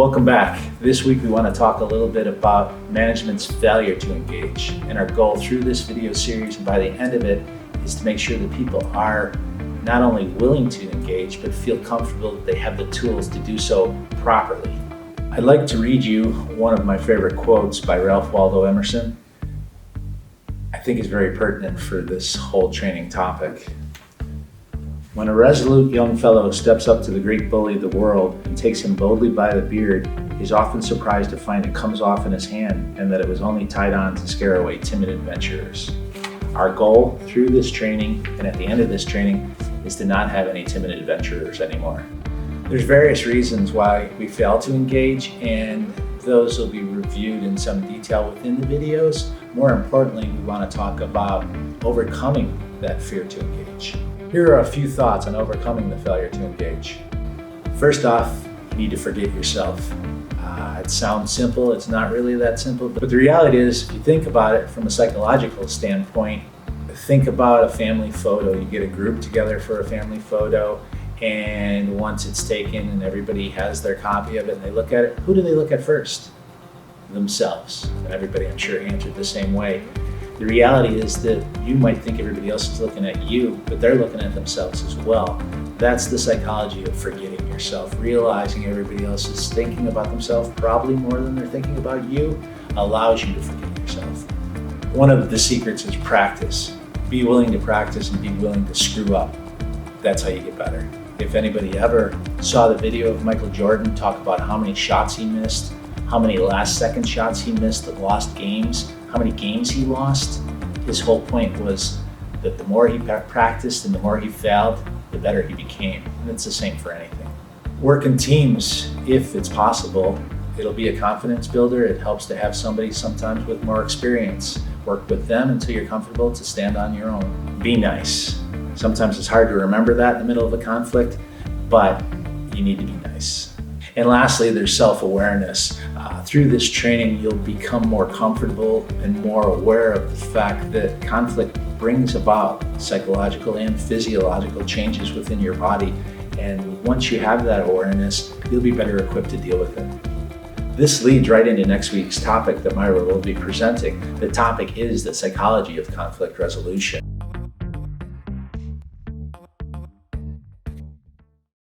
Welcome back. This week we want to talk a little bit about management's failure to engage. And our goal through this video series and by the end of it is to make sure that people are not only willing to engage, but feel comfortable that they have the tools to do so properly. I'd like to read you one of my favorite quotes by Ralph Waldo Emerson. I think it's very pertinent for this whole training topic. When a resolute young fellow steps up to the great bully of the world and takes him boldly by the beard, he's often surprised to find it comes off in his hand and that it was only tied on to scare away timid adventurers. Our goal through this training and at the end of this training is to not have any timid adventurers anymore. There's various reasons why we fail to engage, and those will be reviewed in some detail within the videos. More importantly, we want to talk about overcoming that fear to engage. Here are a few thoughts on overcoming the failure to engage. First off, you need to forget yourself. It sounds simple, it's not really that simple, but the reality is, if you think about it from a psychological standpoint, think about a family photo. You get a group together for a family photo, and once it's taken and everybody has their copy of it and they look at it, who do they look at first? Themselves. And everybody, I'm sure, answered the same way. The reality is that you might think everybody else is looking at you, but they're looking at themselves as well. That's the psychology of forgetting yourself. Realizing everybody else is thinking about themselves probably more than they're thinking about you allows you to forget yourself. One of the secrets is practice. Be willing to practice and be willing to screw up. That's how you get better. If anybody ever saw the video of Michael Jordan talk about how many shots he missed, how many last second shots he missed that lost games, how many games he lost, his whole point was that the more he practiced and the more he failed, the better he became. And it's the same for anything. Work in teams, if it's possible. It'll be a confidence builder. It helps to have somebody sometimes with more experience. Work with them until you're comfortable to stand on your own. Be nice. Sometimes it's hard to remember that in the middle of a conflict, but you need to be nice. And lastly, there's self-awareness. Through this training, you'll become more comfortable and more aware of the fact that conflict brings about psychological and physiological changes within your body. And once you have that awareness, you'll be better equipped to deal with it. This leads right into next week's topic that Myra will be presenting. The topic is the psychology of conflict resolution.